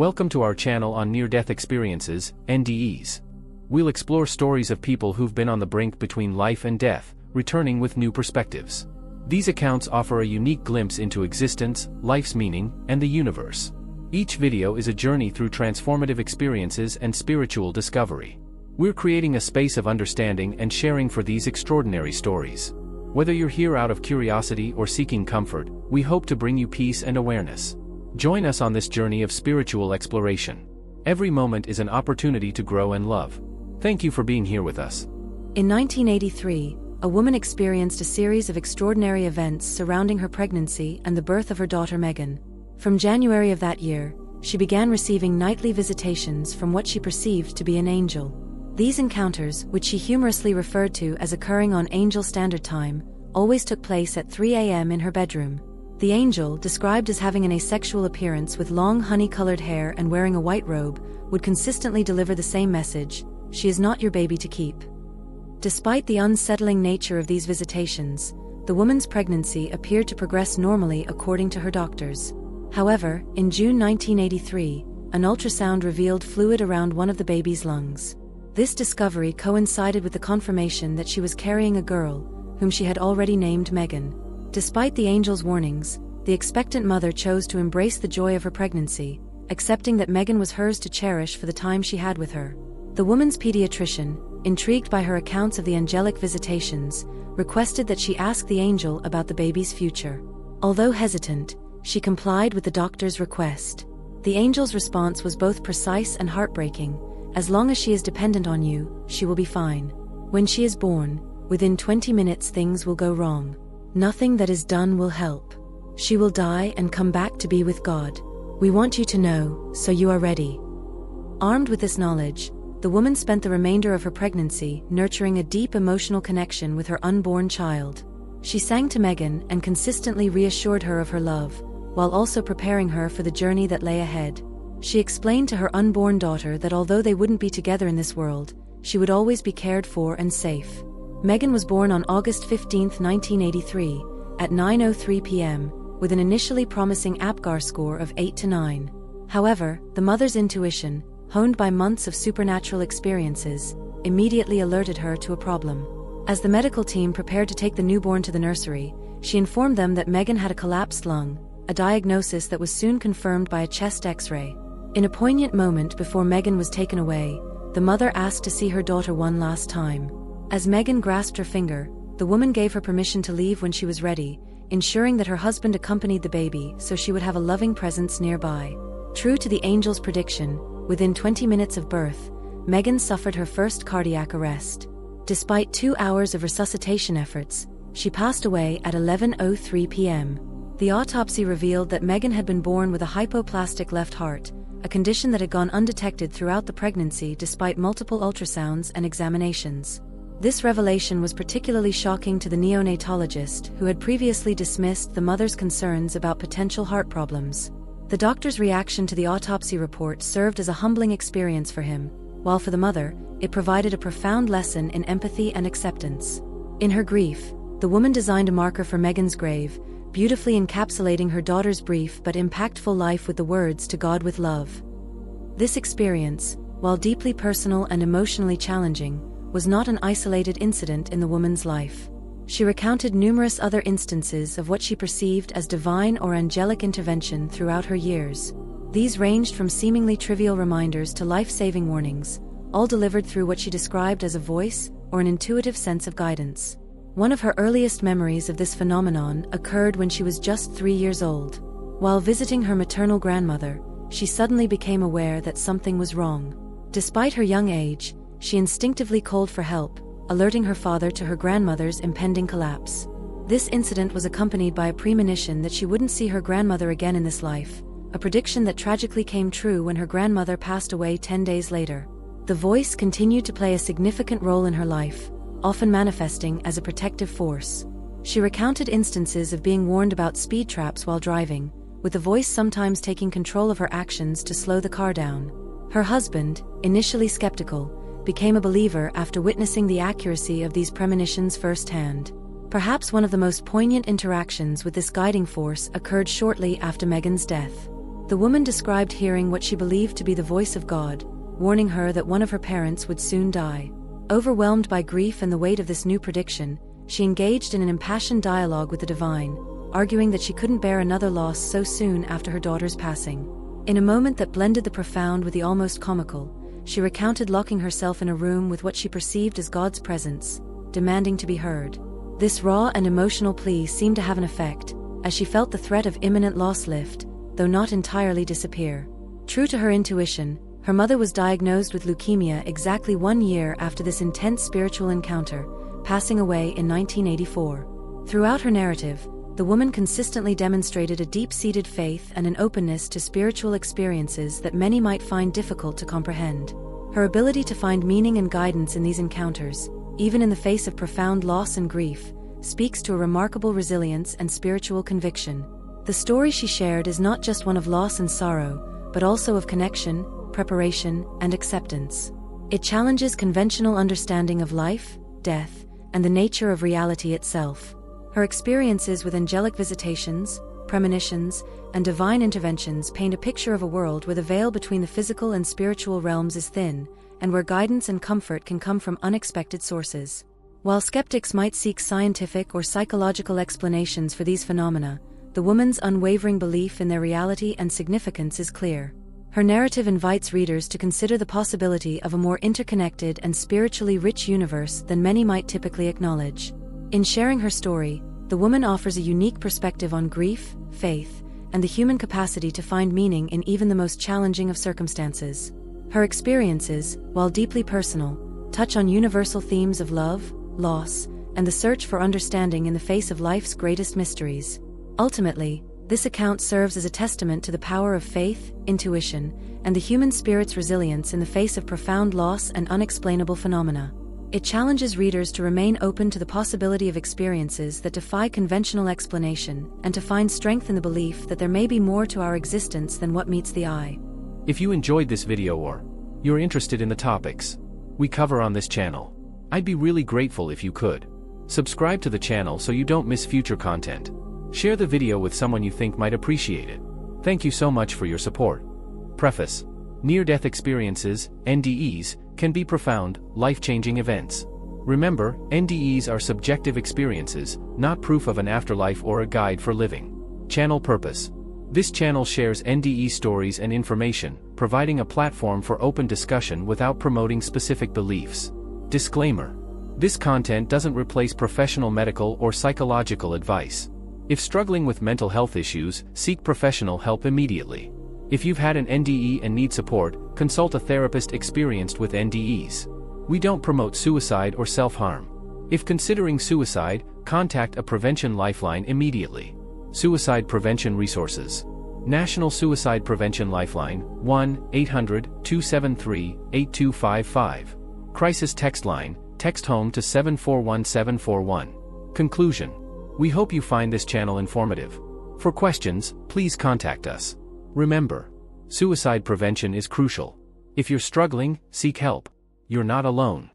Welcome to our channel on near-death experiences, NDEs. We'll explore stories of people who've been on the brink between life and death, returning with new perspectives. These accounts offer a unique glimpse into existence, life's meaning, and the universe. Each video is a journey through transformative experiences and spiritual discovery. We're creating a space of understanding and sharing for these extraordinary stories. Whether you're here out of curiosity or seeking comfort, we hope to bring you peace and awareness. Join us on this journey of spiritual exploration. Every moment is an opportunity to grow and love. Thank you for being here with us. In 1983, a woman experienced a series of extraordinary events surrounding her pregnancy and the birth of her daughter Megan. From January of that year, she began receiving nightly visitations from what she perceived to be an angel. These encounters, which she humorously referred to as occurring on Angel Standard Time, always took place at 3 a.m. in her bedroom. The angel, described as having an asexual appearance with long honey-colored hair and wearing a white robe, would consistently deliver the same message: she is not your baby to keep. Despite the unsettling nature of these visitations, the woman's pregnancy appeared to progress normally according to her doctors. However, in June 1983, an ultrasound revealed fluid around one of the baby's lungs. This discovery coincided with the confirmation that she was carrying a girl, whom she had already named Megan. Despite the angel's warnings, the expectant mother chose to embrace the joy of her pregnancy, accepting that Megan was hers to cherish for the time she had with her. The woman's pediatrician, intrigued by her accounts of the angelic visitations, requested that she ask the angel about the baby's future. Although hesitant, she complied with the doctor's request. The angel's response was both precise and heartbreaking: as long as she is dependent on you, she will be fine. When she is born, within 20 minutes things will go wrong. Nothing that is done will help. She will die and come back to be with God. We want you to know, so you are ready. Armed with this knowledge, the woman spent the remainder of her pregnancy nurturing a deep emotional connection with her unborn child. She sang to Megan and consistently reassured her of her love, while also preparing her for the journey that lay ahead. She explained to her unborn daughter that although they wouldn't be together in this world, she would always be cared for and safe. Megan was born on August 15, 1983, at 9:03 p.m., with an initially promising APGAR score of 8 to 9. However, the mother's intuition, honed by months of supernatural experiences, immediately alerted her to a problem. As the medical team prepared to take the newborn to the nursery, she informed them that Megan had a collapsed lung, a diagnosis that was soon confirmed by a chest X-ray. In a poignant moment before Megan was taken away, the mother asked to see her daughter one last time. As Megan grasped her finger, the woman gave her permission to leave when she was ready, ensuring that her husband accompanied the baby so she would have a loving presence nearby. True to the angel's prediction, within 20 minutes of birth, Megan suffered her first cardiac arrest. Despite 2 hours of resuscitation efforts, she passed away at 11:03 p.m. The autopsy revealed that Megan had been born with a hypoplastic left heart, a condition that had gone undetected throughout the pregnancy despite multiple ultrasounds and examinations. This revelation was particularly shocking to the neonatologist, who had previously dismissed the mother's concerns about potential heart problems. The doctor's reaction to the autopsy report served as a humbling experience for him, while for the mother, it provided a profound lesson in empathy and acceptance. In her grief, the woman designed a marker for Megan's grave, beautifully encapsulating her daughter's brief but impactful life with the words "To God with love." This experience, while deeply personal and emotionally challenging, was not an isolated incident in the woman's life. She recounted numerous other instances of what she perceived as divine or angelic intervention throughout her years. These ranged from seemingly trivial reminders to life-saving warnings, all delivered through what she described as a voice or an intuitive sense of guidance. One of her earliest memories of this phenomenon occurred when she was just 3 years old. While visiting her maternal grandmother, she suddenly became aware that something was wrong. Despite her young age, she instinctively called for help, alerting her father to her grandmother's impending collapse. This incident was accompanied by a premonition that she wouldn't see her grandmother again in this life, a prediction that tragically came true when her grandmother passed away 10 days later. The voice continued to play a significant role in her life, often manifesting as a protective force. She recounted instances of being warned about speed traps while driving, with the voice sometimes taking control of her actions to slow the car down. Her husband, initially skeptical, became a believer after witnessing the accuracy of these premonitions firsthand. Perhaps one of the most poignant interactions with this guiding force occurred shortly after Megan's death. The woman described hearing what she believed to be the voice of God, warning her that one of her parents would soon die. Overwhelmed by grief and the weight of this new prediction, she engaged in an impassioned dialogue with the divine, arguing that she couldn't bear another loss so soon after her daughter's passing. In a moment that blended the profound with the almost comical, she recounted locking herself in a room with what she perceived as God's presence, demanding to be heard. This raw and emotional plea seemed to have an effect, as she felt the threat of imminent loss lift, though not entirely disappear. True to her intuition, her mother was diagnosed with leukemia exactly 1 year after this intense spiritual encounter, passing away in 1984. Throughout her narrative, the woman consistently demonstrated a deep-seated faith and an openness to spiritual experiences that many might find difficult to comprehend. Her ability to find meaning and guidance in these encounters, even in the face of profound loss and grief, speaks to a remarkable resilience and spiritual conviction. The story she shared is not just one of loss and sorrow, but also of connection, preparation, and acceptance. It challenges conventional understanding of life, death, and the nature of reality itself. Her experiences with angelic visitations, premonitions, and divine interventions paint a picture of a world where the veil between the physical and spiritual realms is thin, and where guidance and comfort can come from unexpected sources. While skeptics might seek scientific or psychological explanations for these phenomena, the woman's unwavering belief in their reality and significance is clear. Her narrative invites readers to consider the possibility of a more interconnected and spiritually rich universe than many might typically acknowledge. In sharing her story, the woman offers a unique perspective on grief, faith, and the human capacity to find meaning in even the most challenging of circumstances. Her experiences, while deeply personal, touch on universal themes of love, loss, and the search for understanding in the face of life's greatest mysteries. Ultimately, this account serves as a testament to the power of faith, intuition, and the human spirit's resilience in the face of profound loss and unexplainable phenomena. It challenges readers to remain open to the possibility of experiences that defy conventional explanation and to find strength in the belief that there may be more to our existence than what meets the eye. If you enjoyed this video or you're interested in the topics we cover on this channel, I'd be really grateful if you could subscribe to the channel so you don't miss future content. Share the video with someone you think might appreciate it. Thank you so much for your support. Preface: near-death experiences, NDEs, can be profound, life-changing events. Remember, NDEs are subjective experiences, not proof of an afterlife or a guide for living. Channel purpose: this channel shares NDE stories and information, providing a platform for open discussion without promoting specific beliefs. Disclaimer: this content doesn't replace professional medical or psychological advice. If struggling with mental health issues, seek professional help immediately. If you've had an NDE and need support, consult a therapist experienced with NDEs. We don't promote suicide or self-harm. If considering suicide, contact a prevention lifeline immediately. Suicide prevention resources: National Suicide Prevention Lifeline, 1-800-273-8255. Crisis text line, text HOME to 741741. Conclusion: we hope you find this channel informative. For questions, please contact us. Remember, suicide prevention is crucial. If you're struggling, seek help. You're not alone.